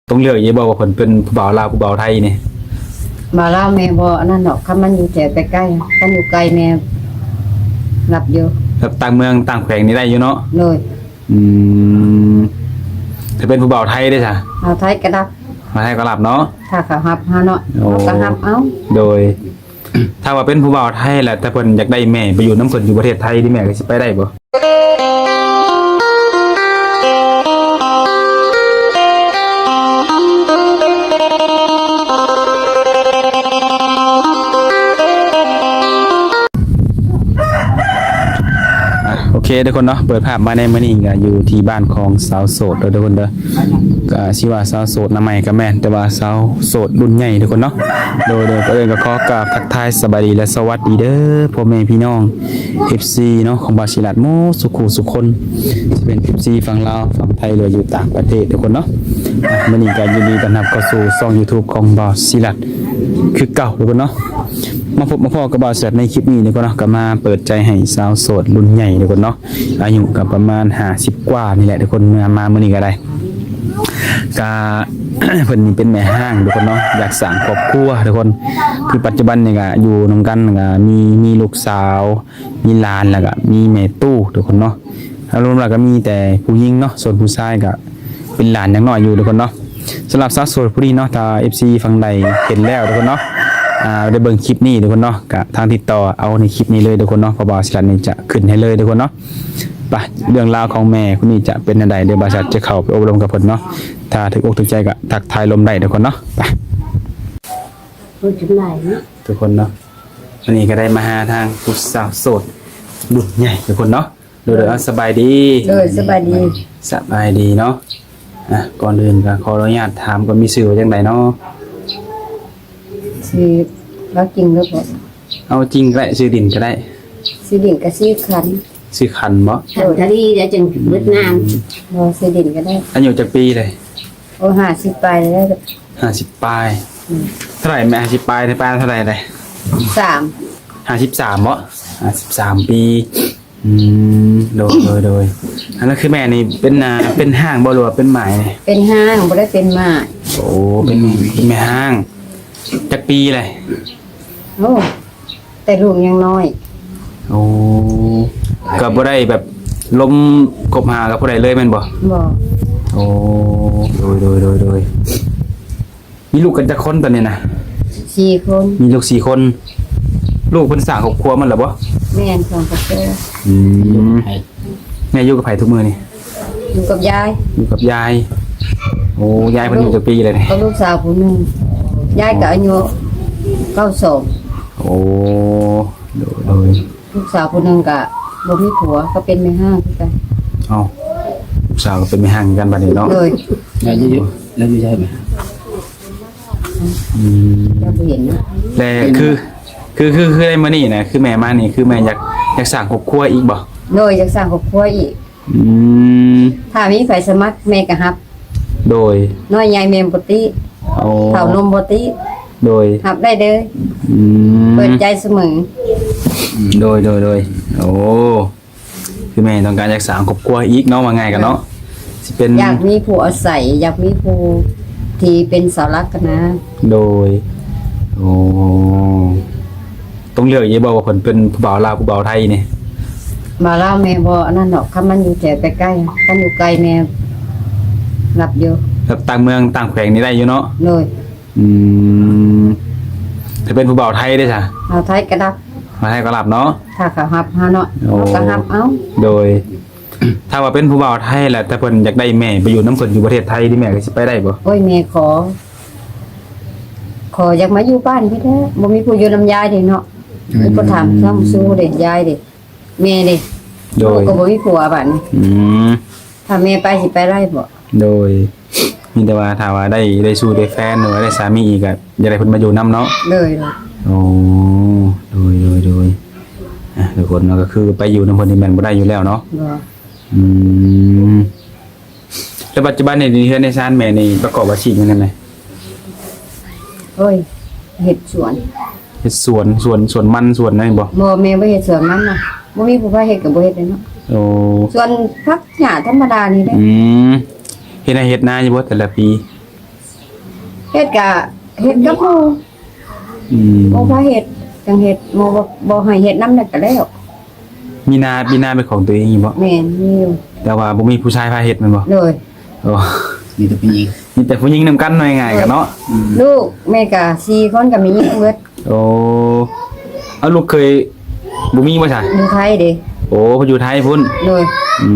ต้องเลือกอย่าบอกว่าเพิ่นเป็นผู้บ่าวลาวผู้บ่าวไทยนี่บ่าวลาวแม่บ่อันนั้นดอกคันมันอยู่แถวใกล้ๆคันอยู่ไกลแม่รับอยู่แบบต่างเมืองต่างแขวงนี่ได้อยู่เนาะเลยอืมถ้าเป็นผู้บ่าวไทยได้จ้ะเอาไทยก็รับมาไทยก็รับเนาะถ้าเขารับเฮาเนาะเฮาก็รับเอาโดยถ้าว่าเป็นผู้บ่าวไทยแหละแต่เพิ่นอยากได้แม่ไปอยู่นำเพิ่นอยู่ประเทศไทยนี่แม่ก็สิไปได้บ่โอเคทุกคนเนาะเปิดภาพมาในมื้อนี้ก็อยู่ที่บ้านของสาวโสดเด้อทุกคนเด้อก็สิว่าสาวโสดนำใหม่ก็แม่นแต่ว่าสาวโสดรุ่นใหญ่ทุกคนเนาะโดยก็ก็ขอกราบทักทายสบายดีและสวัสดีเด้อพ่อแม่พี่น้อง FC เนาะของบาศิลัดโมสุขุสุคนสิเป็น FC ฝั่งลาวฝั่งไทยหรืออยู่ต่างประเทศทุกคนเนาะมื้อนี้ก็ยินดีต้อนรับเข้าสู่ช่อง YouTube ของบาศิลัดคือเก่าทุกคนเนาะมาพบมาพอกับบาศิลัดในคลิปนี้ทุกคนเนาะก็มาเปิดใจให้สาวโสดรุ่นใหญ่ทุกคนเนาะอายุก็ประมาณ50กว่านี่แหละทุกคนมามื้อนี้ก็ได้ก็ เพิ่นนี่เป็นแม่ห้างทุกคนเนาะอยากสร้างครอบครัวทุกคนคือปัจจุบันนี่ก็อยู่นำกันก็มีลูกสาวมีหลานแล้วก็มีแม่ตู้ทุกคนเนาะรวมแล้วก็มีแต่ผู้หญิงเนาะส่วนผู้ชายก็เป็นหลานยังน้อยอยู่ทุกคนเนาะสำหรับสาวโสดผู้นี้เนาะถ้า FC ฝั่งใดเห็นแล้วทุกคนเนาะได้เบิ่งคลิปนี้ทุกคนเนาะก็ทางติดต่อเอาในคลิปนี้เลยทุกคนเนาะเพราะว่าสิลันนี่จะขึ้นให้เลยทุกคนเนาะไปเรื่องราวของแม่คนนี้จะเป็นจังไดเดี๋ยวบาษัทจะเข้าไปอบรมกับเพิ่นเนาะถ้าถึกอกถึกใจก็ทักทายลมได้ทุกคนเนาะไปพูดถึงไหนทุกคนเนาะวันนี้ก็ได้มาหาทางผู้สาวโสดรุ่นใหญ่ทุกคนเนาะดูเด้อสบายดีสบายดีสบายดีเนาะก่อนอื่นก็ขออนุญาตถามก่อนมีชื่อว่าจังไดเนาะชื่อแล้วจริงหรือเปล่าเอาจริงก็ได้ชื่อดินก็ได้ชื่อดินก็ชื่อคันชื่อคันบ่ถ้าดีเดี๋ยวจึงเบิดงานบ่ชื่อดินก็ได้อายุจักปีเลยโอ้50ปลายได้50ปลายเท่าไหร่แม่50ปลายในปลายเท่าไหร่เลย53บ่53ปีโดยอันนั้นคือแม่นี่เป็นห้างบ่หรือว่าเป็นหมายเป็นห้างบ่ได้เป็นหมายโอ้เป็นแม่ห้างจักปีเลยโอ้แต่ลูกยังน้อยโอ้ก็บ่ได้แบบล้มคบหากับผู้ใดเลยแม่นบ่โอ้โดยมีลูกกันจักคนตอนนี้นะ4คนมีลูก4คนลูกเพิ่นสร้างครอบครัวมันแล้วบ่แม่นของครอบครัวแม่อยู่กับไผทุกมื้อนี่อยู่กับยายโอ้ยายเพิ่นอยู่จักปีเลยนี่ก็ลูกสาวผู้นึงยายก็อายุ92โอ้โดยลูกสาวผู้นึงก็บ่มีผัวก็เป็นแม่ห้างคือกันอ้าวลูกสาวก็เป็นแม่ห้างกันบัดนี้เนาะเลยแล้วอยู่ใช่ไหมแล้วบ่เห็นนะแต่คือได้มานี่นะคือแม่มานี่คือแม่อยากสร้างครอบครัวอีกบ่เลยอยากสร้างครอบครัวอีกถ้ามีไผสมัครแม่ก็รับโดยน้อยใหญ่แม่บ่ติเฒ่านมบ่ติโดยรับได้เด้อเปิดใจเสมอโดยโอ้คือแม่ต้องการอยากสร้างครอบครัวอีกเนาะว่าง่ายกันเนาะสิเป็นอยากมีผู้อาศัยอยากมีผู้ที่เป็นเสาหลักกันนะโดยโอ้ต้องเลือกอย่าบอกว่าเพิ่นเป็นผู้บ่าวลาวผู้บ่าวไทยนี่บ่าวลาวแม่บ่อันนั้นดอกคันมันอยู่แถวใกล้ๆคันอยู่ไกลแม่รับอยู่แบบต่างเมืองต่างแขวงนี่ได้อยู่เนาะเลยถ้าเป็นผู้บ่าวไทยได้จ้ะเอาไทยก็รับมาไทยก็รับเนาะถ้าเขารับเฮาเนาะเฮาก็รับเอาโดยถ้าว่าเป็นผู้บ่าวไทยแหละแต่เพิ่นอยากได้แม่ไปอยู่นำเพิ่นอยู่ประเทศไทยนี่แม่ก็สิไปได้บ่โอ้ยแม่ขออยากมาอยู่บ้านพี่แท้บ่มีผู้อยู่นำยายเด้เนาะมีผู้ถามซ้ำสู้เด้ยายเด้แม่เด้โดยก็บ่มีผัวบัดนี้ถ้าแม่ไปสิไปได้บ่โดยมีแต่ว่าถ้าว่าได้สู้ได้แฟนหรือว่าได้สามีอีกก็อยากได้เพิ่นมาอยู่นำเนาะเลยโอ้โดยทุกคนก็คือไปอยู่นำเพิ่นนี่แม่นบ่ได้อยู่แล้วเนาะแล้วปัจจุบันนี่เฮือนในซานแม่นี่ประกอบอาชีพหยังนั่นแหละโอ้ยเฮ็ดสวนมันสวนนั่นบ่แม่บ่เฮ็ดสวนมันน่ะบ่มีผู้พาเฮ็ดก็บ่เฮ็ดเนาะโอ้ส่วนผักหญ้าธรรมดานี่แหละเฮ็ดนาอยู่บ่แต่ละปี เฮ็ดกับหมู่ บ่พาเฮ็ดจังเฮ็ดบ่ให้เฮ็ดนำนั่นก็แล้ว มีนาเป็นของตัวเองอยู่บ่ แม่นมีอยู่ แต่ว่าบ่มีผู้ชายพาเฮ็ดแม่นบ่ เลย โอ้ มีแต่ผู้หญิง มีแต่ผู้หญิงนำกันหน่อยง่ายกันเนาะ ลูกแม่ก็4คนก็มีหญิงเบิด โอ้เอาลูกเคยบ่มีบ่ใช่ อยู่ไทยเด้ โอ้เพิ่นอยู่ไทยพุ่น เลย อื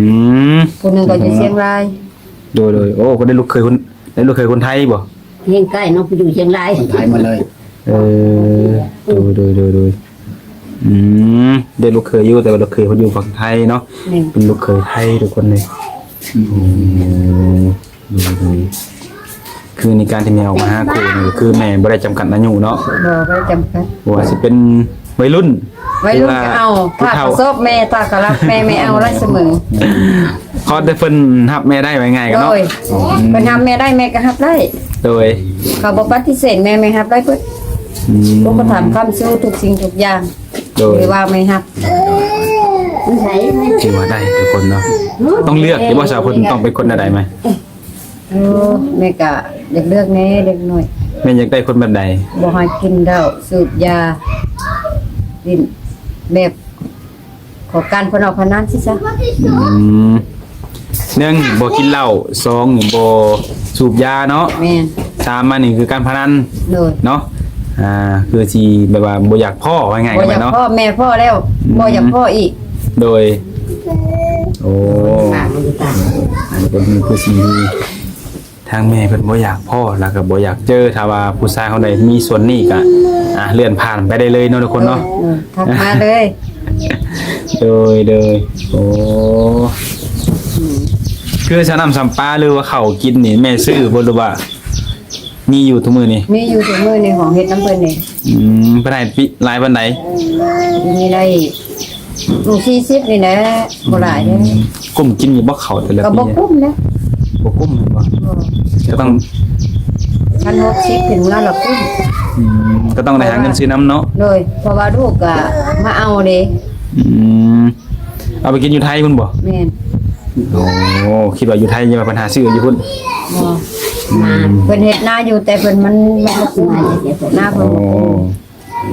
ม ผู้หนึงก็อยู่เชียงราย โดยโอ้ก็ได้ลูกเคยคนไทยบ่ เฮียงใกล้เนาะไปอยู่เชียงราย คนไทยมาเลย โดยได้ลูกเคยอยู่แต่ว่าลูกเคยเพิ่นอยู่ฝั่งไทยเนาะ แม่น เป็นลูกเคยไทยทุกคนเลยดูคือในการที่แม่ออกมาหาครูนี่คือแม่บ่ได้จำกัดอายุเนาะ บ่ได้จำกัด ว่าสิเป็นวัยรุ่น วัยรุ่นก็เอา ผู้ ถ้า เฒ่า ประสบแม่ถ้าก็รักแม่ไม่เอาได้เสมอ ขอได้เพิ่นรับแม่ได้ไว้ง่ายกัน โด เนาะ ยเพิ่นทำแม่ได้แม่ก็รับได้ โดย เขาบ่ปฏิเสธแม่ไม่รับได้เพิ่นลูกก็ทำคำสู้ทุกสิ่งทุกอย่าง โดย หรือว่าไม่รับ มันใส่ ถือว่าได้ทุกคนเนาะต้องเลือกที่ว่าสาวเพิ่นต้องเป็นคนใดไหม แม่ก็อยากเลือกแน่เด็กหน่อย แม่อยากได้คนแบบใด บ่ให้กินเหล้าสูบยาดินแบบขอการพนันพนันสิซะ หนึ่งบ่กินเหล้าสองบ่สูบยาเนาะ แม่น สามมานี่คือการพนัน เลย เนาะคือสิแบบว่าบ่อยากพ่อว่าไง บ่ กัน อยาก เนาะ พ่อแม่พ่อแล้วบ่อยากพ่ออีก โดยโอ้อันนี้ก็คือสิ่งที่ทางแม่เพิ่นบ่อยากพ่อแล้วก็บ่อยากเจอถ้าว่าผู้ชายคนใดมีส่วนนี้ก็เลื่อนผ่านไปได้เลยเนาะทุกคนเนาะ ทักมาเลย โดยโอ้คือชะนำสัมปลาหรือว่าเขาวกินนี่แม่ซื้อบ่หรือว่ามีอยู่ทุกมื้อนี่ มีอยู่ถึงมือในของเฮ็ดน้ำเพิ่นนี่ เพิ่นให้ปิหลายปานใด มีได้ลูก40นี่นะบ่หลายเด้ กุ้มกินอยู่บ่เขาแต่ละ ก็ ปี บ่คุ้มนะ บ่กุ้มแม่นบ่ก็ต้อง 1,60ถึงมื้อละคุ้ม ก็ต้องได้หาเงินซื้อน้ำเนาะ เลยเพราะว่าลูกก็มาเอาเด้ เอาไปกินอยู่ไทยพุ่นบ่ แม่น โอ้คิดว่าอยู่ไทยยังมีปัญหาซื้ออยู่พุ่น บ่เพิ่นเฮ็ดนาอยู่แต่เพิ่นมันบ่คุ้มหน้าเพิ่นบ่คุ้ม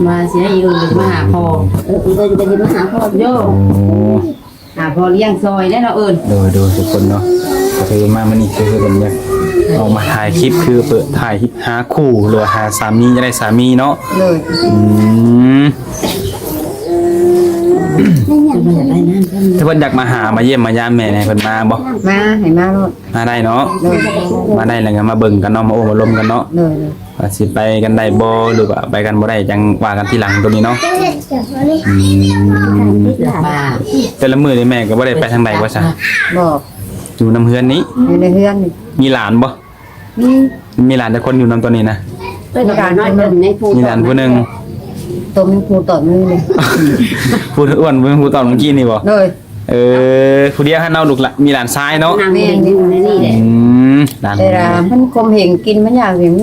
มาเสียอยู่มาหาพ่อก็จะมาหาพ่อโยหาพ่อเลี้ยงซอยได้เนาะดูทุกคนเนาะก็คือมามันนี่คือเป็นเนี่ยเอามาถ่ายคลิปคือเปิดถ่ายหาคู่หรือหาสามีจะได้สามีเนาะ เลย ถ้าเพิ่นอยากมาหามาเยี่ยมมายามแม่เนี่ยเพิ่นมาบ่ มาให้มาโลด มาได้เนาะ เลย มาได้แล้วก็มาเบิ่งกันเนาะมาโอ้มาลมกันเนาะ เลย ว่าสิไปกันได้บ่หรือว่าไปกันบ่ได้จังว่ากันทีหลังตัวนี้เนาะ ป้า แต่ละมื้อนี่แม่ก็บ่ได้ไปทางใดว่าซะ บอก อยู่นำเฮือนนี้ อยู่ในเฮือนนี่ มีหลานบ่ มี มีหลานแต่คนอยู่นำตัวนี้นะ เป็นการน้อยเป็นในผู้ มีหลานผู้หนึง ตัวมีครูต่อมือเลย ผู้อ้วนผู้ตอนเมื่อกี้นี่บ่ เลย ผู้เดียวให้เนาลูกละมีหลานซ้ายเนาะ นางเองอยู่ในนี่แหละ หลาน แต่ละมันคมเหงกินมันอยากเห็น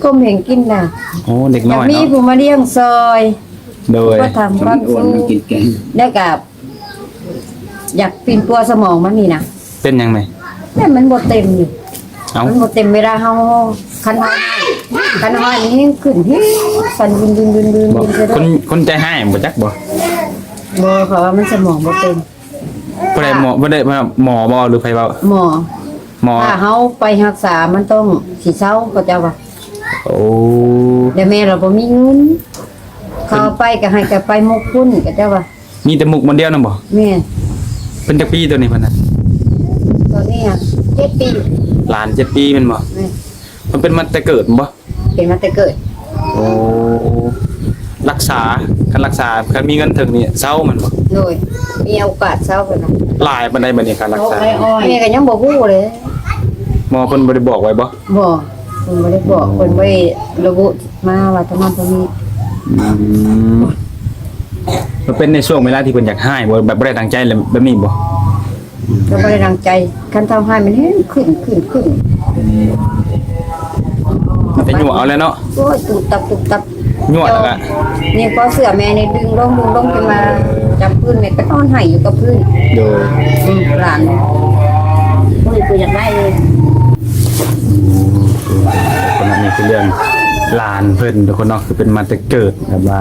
คมเหงกินน่ะ โอ้เด็ก อ น้ ยา อก ย มี เนาะ ผู้มาเลี้ยงซอย โดย ก็ทำความ อ้วน สู้ มันกินแกง แล้วกับอยากปีนปัวสมองมันนี่นะ เป็นยังไง แต่มันบ่เต็มอยู่ เอ้า มันบ่เต็มเวลาเฮาคันห้อยนี่ขึ้นที่สันยืน บอก จะได้ คนใจให้บ่จักบ่ บ่เพราะว่ามันสมองบ่เต็ม บ่ได้หมอบ่หรือไผเว้า หมอ หมอ ถ้าเฮาไปรักษามันต้องสิเซาก็เจ้าว่า โอ้ เดี๋ยวแม่เราบ่มีเงินเขาไปก็ให้ก็ไปหมกพุ่นก็เจ้าว่า มีแต่มุกมันเดียวนํบ่ แม่ เป็นจักปีตัวนี้เพิ่นน่ะ ตอนนี้อะ7ปี หลาน7ปีแม่นบ่ แม่ มันเป็นมาแต่เกิดบ่ เป็นมาแต่เกิด โอ้รักษาคันมีเงินถึงนี่เซามันบ่ โดยมีโอกาสเซาเพิ่นน่ะ หลายปานใดบัดนี้การรักษา แม่ก็ยังบ่ฮู้เลย หมอเพิ่นบ่ได้บอกไว้บ่ บ่เพิ่นบ่ได้บอกเพิ่นบ่ได้ระบุมาว่าตอนนั้นตรงนี้ มันเป็นในช่วงเวลาที่เพิ่นอยากให้บ่แบบบ่ได้ตั้งใจเลยแบบนี้บ่ ก็บ่ได้ดังใจคันทำให้มันเห็นขึ้น แต่ยั่วเอาแล้วเนาะ โอ้ยตุบตับ ยั่วแล้วก็ นี่พอเสื้อแม่นี่ดึงลงขึ้นมาจับพื้นแม่ก็นอนให้อยู่กับพื้น โดย หลาน ผู้อยากได้เลย คนนั้นนี่คือ เรื่องหลานเพิ่นทุกคนเนาะคือเป็นมาแต่เกิดแบบว่า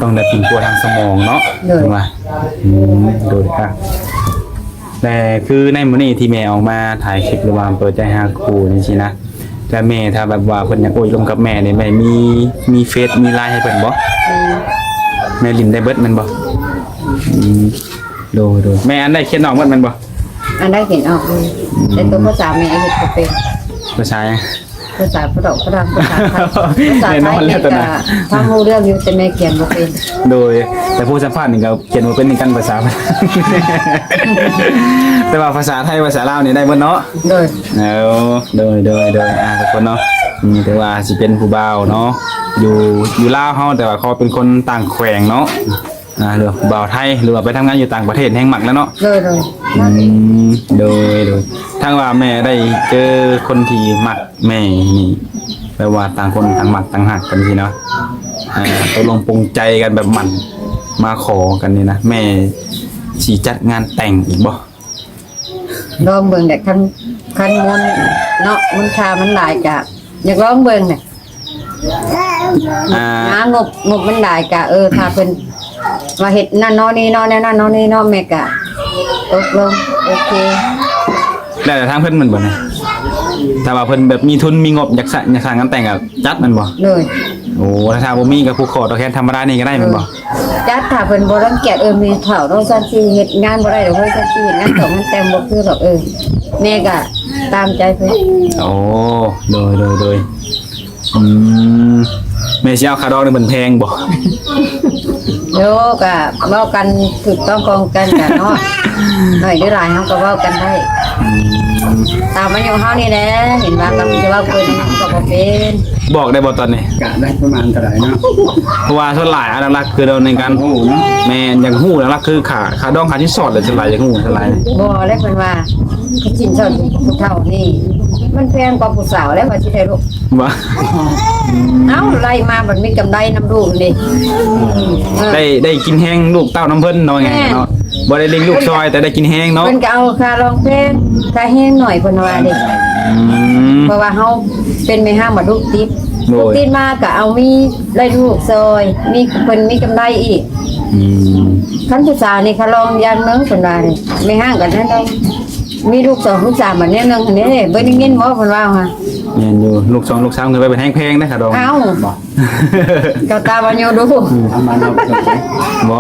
ต้องได้เป็นปัวทางสมองเนาะถูกไหมโดยค่ะแต่คือในมื้อนี้ที่แม่ออกมาถ่ายคลิปหรือว่าเปิดใจหาครูนี่สินะแต่แม่ถ้าแบบว่าเพิ่นอยากโอ้ยลมกับแม่นี่แม่มีเฟซมีไลน์ให้เพิ่นบ่แม่ลินได้เบิดแม่นบ่โดยแม่อันได้เขียนออกเบิดแม่นบ่ อันได้เห็นออกเลยแต่ตัวภาษาแม่เฮ็ดบ่เป็น ภาษา ภาษาฝรั่งภาษาไทยภาษาไทยเนี่ยก็ฟังรู้เรื่องอยู่แต่แม่เขียนบ่เป็น โดยแต่ผู้สัมภาษณ์นี่ก็เขียนบ่เป็นในกันภาษา แต่ว่าภาษาไทยภาษาลาวนี่ได้เบิดเนาะ โดย โดยทุกคนเนาะแต่ว่าสิเป็นผู้บ่าวเนาะอยู่ลาวเฮาแต่ว่าเขาเป็นคนต่างแขวงเนาะหรือบ่าวไทยหรือว่าไปทำงานอยู่ต่างประเทศแห่งหมักแล้วเนาะโดยทั้งว่าแม่ได้เจอคนที่มักแม่นี่แปลว่าต่างคนต่างมักต่างหักกันสิเนาะตกลงปรงใจกันแบบหมั่นมาขอกันนี่นะแม่สิจัดงานแต่งอีกบ่ ลองเบิ่งแต่คันมนเนาะมันค่ามันหลายกะอยากลองเบิ่งเนี่ยงบมันหลายกะถ้าเพิ่นว่าเฮ็ดนั่นเนาะนี่เนาะนั่นเนาะนี่เนาะแม่กะตกลงโอเค แล้วแต่ทางเพิ่นมันบ่เนี่ยถ้าว่าเพิ่นแบบมีทุนมีงบอยากสร้างงานแต่งก็จัดมันบ่ เลย โอ้ถ้าบ่มีก็ผู้ขอตัวแทนธรรมดานี่ก็ได้แม่นบ่ จัดถ้าเพิ่นบ่รังเกียจมีเฒ่าเราซั่นสิเฮ็ดงานบ่ได้ดอกเฮ้ยซั่นสิเฮ็ดงานต่อมันแต่งบ่คือดอกแม่ก็ตามใจเพิ่น โอ้โดยแม่สิเอาค่าดอกนี่มันแพงบ่ โยก็เว้ากันถูกต้องกองกันกันเนาะหน่อยหรือหลายเฮาก็เว้ากันได้ตามอายุเฮานี่แหละเห็นว่าก็จะเว้าเพิ่นก็บ่เป็น บอกได้บ่ตอนนี้ กะได้ประมาณเท่าไหร่เนาะ เพราะว่าส่วนหลายอันหลักคือเราในการฮู้เนาะแม่นอย่างฮู้หลักคือค่าดองค่าที่สอดเลยส่วนหลายอย่างฮู้ส่วนหลาย บ่แล้วเพิ่นว่าสินสอดผู้เฒ่านี่มันแพงกว่าผู้สาวแล้วว่าสิได้ลูก ว่า เอ้าไล่มามันมีกำไรนำลูกนี่ได้กินแห้งลูกเต้าน้ำเพิ่นเนาะไงเนาะบ่ได้เลี้ยงลูกซอยแต่ได้กินแห้งเนาะ เพิ่นก็เอาค่าร้องเพลงค่าแห้งหน่อยเพิ่นว่าเด้เพราะว่าเฮาเป็นแม่ห้างมาลูกติดลูกติดมาก็เอามีได้ลูกซอยมีเพิ่นมีกำไรอีกคันผู้สาวนี่ค่าร้องยันเมืองเพิ่นว่านี่แม่ห้างก็นั่นได้มีลูก2ลูก3บัดนี้นึงอันนี้เด้บ่ได้ยินบ่เพิ่นว่าค่ะ แม่นอยู่ลูก2ลูก3เงินไปเป็นแห้งแพงนะค่ะดอง เอ้าก็ตาบ่อยู่ดู ทำมาเนาะ บ่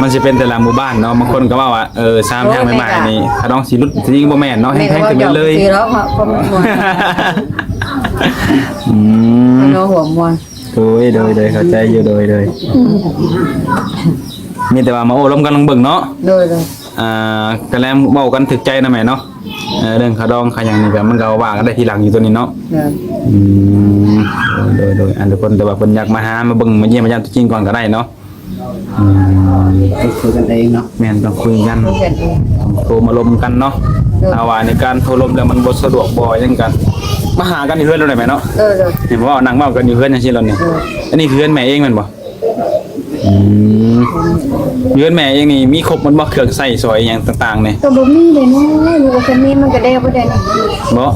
มันสิเป็นแต่ละหมู่บ้านเนาะบางคนก็ว่า3ทางใหม่ๆนี่ถ้าดองสิรุดจริงบ่แม่นเนาะแห้งแพงขึ้นเลย สิแล้วเพราะมันม่วนเนาะหัวม่วน โดยเข้าใจอยู่โดยมีแต่ว่ามาโอ้ล้มกันลงเบิ่งเนาะ โดย กันแล้วเว้ากันถึกใจนะแม่เนาะเรื่องขาดองขาหยังนี่ก็มันก็ว่ากันได้ทีหลังอยู่ตัวนี้เนาะโดยอันทุกคนแต่ว่าเพิ่นอยากมาหามาเบิ่งมาเยี่ยมมายามตัวจริงก่อนก็ได้เนาะ คุยกันเองเนาะ แม่นต้องคุยกัน คุยกันเอง โทรมาลมกันเนาะถ้าว่าในการโทรลมแล้วมันบ่สะดวกบ่จังกันมาหากันอยู่เฮือนเราได้ไหมเนาะ โดย เห็นว่านั่งเว้ากันอยู่เฮือนจังซี่แล้วนี่อันนี้คือเฮือนแม่เองแม่นบ่เฮือนแม่เองนี่มีครบมันบ่เครื่องใช้ซอยหยังต่างๆนี่ ก็บ่มีเลยเนาะอยู่กันนี่มันก็ได้บ่ได้นะ บ่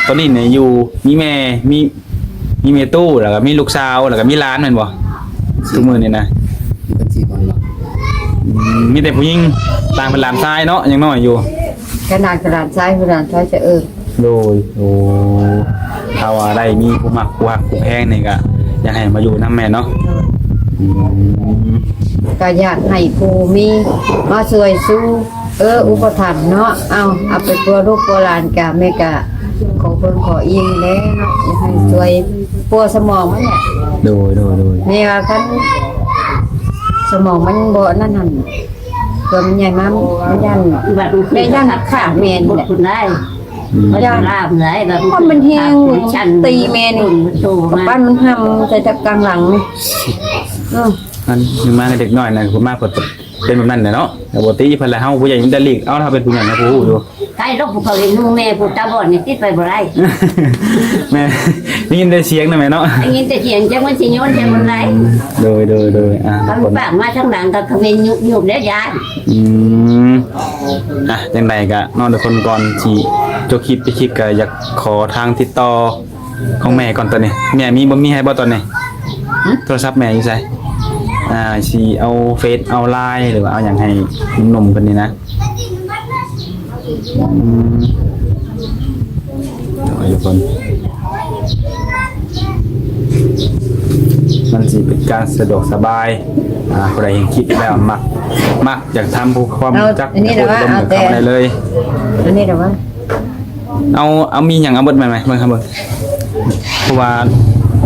ตอนนี้เนี่ยอยู่มีแม่มีแม่ตู้แล้วก็มีลูกสาวแล้วก็มีหลานแม่นบ่ทุกมื้อนี่นะ เป็น4คนเนาะ มีแต่ผู้หญิงต่างเป็นหลานชายเนาะยังน้อยอยู่ ขนาดกระดานซ้ายจะ โดยถ้าว่าได้มีผู้มักผู้ฮักผู้แพงนี่ก็อยากให้มาอยู่นำแม่เนาะ ก็อยากให้ผู้มีมาช่วยสู้อุปถัมภ์เนาะเอาไปตัวลูกตัวหลานกะแม่กะขอเพิ่นขออิงแล้วเนาะอยากให้ช่วยปัวสมองมันเนี่ย โดย แม่ว่าคันสมองมันบ่นั่นหั่นตัวมันใหญ่มากมันยัน แบบแม่ย่างขาแม่นบทคุณได้มันจะลาบไหนแบบ เพราะมันแฮงตีแม่นี่ โตมา บ้านมันห้ำใส่ตะกลางหลังมันมาเด็กน้อยน่ะผู้มากก็เป็นแบบนั้นแหละเนาะแต่ปกติเพิ่นละเฮาผู้ใหญ่มันได้ลีกเอาถ้าเป็นผู้ใหญ่นะผู้อยู่ ใครรบเขาเห็นแม่ผู้ตาบอดนี่ติดไปบ่ได้ แม่ได้ยินได้เสียงนะแม่เนาะ อันนี้แต่เสียงจังมันสิโยนจังบ่ได้ โดยคำปากมาทางหลังก็เขมรยุบแล้วยาย จังใดก็นอนทุกคนก่อนสิ จบคลิปไปคลิปก็อยากขอทางติดต่อของแม่ก่อนตอนนี้แม่มีบ่มีให้บ่ตอนนี้โทรศัพท์แม่อยู่ไสสิเอาเฟซเอาไลน์หรือว่าเอาหยังให้หนุ่มๆคนนี้นะทุกคนมันสิเป็นการสะดวกสบายผู้ใดเห็นคลิปแล้วมักอยากทำผู้ความรู้จัก อันนี้แต่ว่าเอาแต่ เข้าได้เลย อันนี้แต่ว่า เอามีหยังเอาเบิดไหมเบิ่งครับเบิ่งเพราะว่า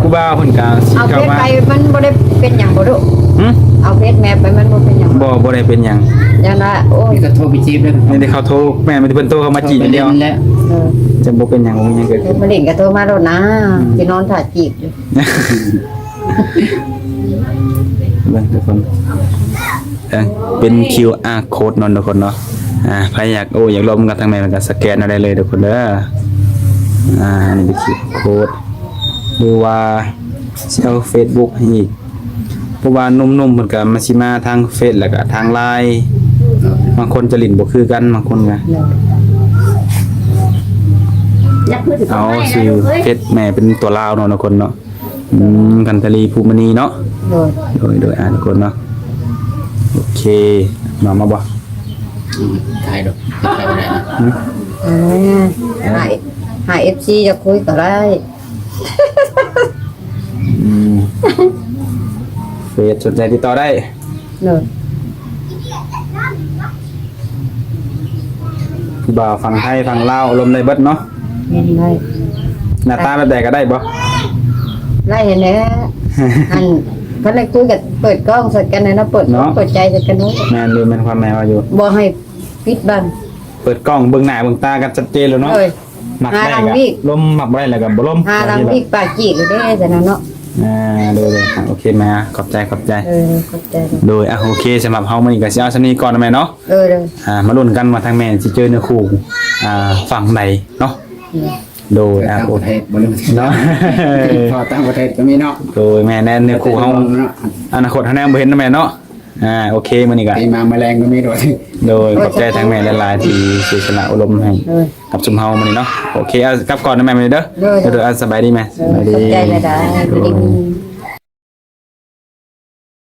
ครูบาเพิ่นก็สิ เอาเพ เข้า ชร มา ไปมันบ่ได้เป็นหยังบ่ดุ หึ เอาเพชรแมปไปมันบ่เป็นหยัง บ่ได้เป็นหยัง อย่างนั้นโอ้ย นี่ก็โทรไปจีบเลย ไม่ได้เข้าโทรแม่ไม่ได้เพิ่นโทรเข้ามาจีบอย่างเดียว แล้ว เออ จะบ่เป็นหยังบ่มีหยังเกิดขึ้น มาเล่นกับโทรมาโดนนะสินอนถ่าจีบอยู่ เบิ่งทุกคนเป็น QR code นอนทุกคนเนาะใครอยากอยากลงกับทางแม่มันก็สแกนเอาได้เลยทุกคนเด้อนี่เป็น QR code หรือว่าสิเอา Facebook ให้อีกเพราะว่าหนุ่มๆเพิ่นก็มาสิมาทางเฟซแล้วก็ทาง LINE บางคนจะลิ้นบ่คือกันบางคนก็ ยักมือถือ เอาชื่อเฟซแม่เป็นตัวลาวเนาะทุกคนเนาะกันทลีภูมินีเนาะ โดย โดยทุกคนเนาะโอเคมาบ่ ถ่ายดอกถ่ายไปไหนนะ หา FC จะคุยก็ได้ เฟซสนใจติดต่อได้ โดย พี่บ่าวฟังไทยฟังลาวลมได้เบิดเนาะ ได้ หน้าตาแบบใดก็ได้บ่ ได้เห็นแล้วอันเพิ่นเลยคุยกันเปิดกล้องใส่กันนะเปิดใจใส่กันเนาะ แม่นลืมเป็นความแม่ว่าอยู่ บ่ให้ปิดบัง เปิดกล้องเบิ่งหน้าเบิ่งตากันชัดเจนแล้วเนาะ เอ้ย หมักได้ หาลัง ก็ วิก ลมหมักบ่ได้แล้วก็บ่ลม หาลังอีกปากจีกได้แต่นั้นเนาะ โดยโอเคแม่ขอบใจ เข้าใจ โดยโอเคสำหรับเฮามื้อนี้ก็สิเอาซั่นนี้ก่อนนะแม่เนาะ เลย มาลุ้นกันว่าทางแม่สิเจอเนื้อคู่ฝั่งใดเนาะโดย ต่าง โอ ประ เค เทศบ่ได้ เนาะ พอต่างประเทศก็มีเนาะ โดยแม่แน่เนื้อคู่เฮาอนาคตเฮาแน่บ่เห็นนะแม่เนาะโอเคมื้อนี้ก็ ไปมาแมลงก็มีด้วย โดยขอบใจทางแม่หลายๆที่เสียสละอารมณ์ให้กับชุมเฮามื้อนี้เนาะโอเคเอากลับก่อนนะแม่มื้อนี้เด้อเด้อสบายดีแม่สบายดี เข้าใจเลยได้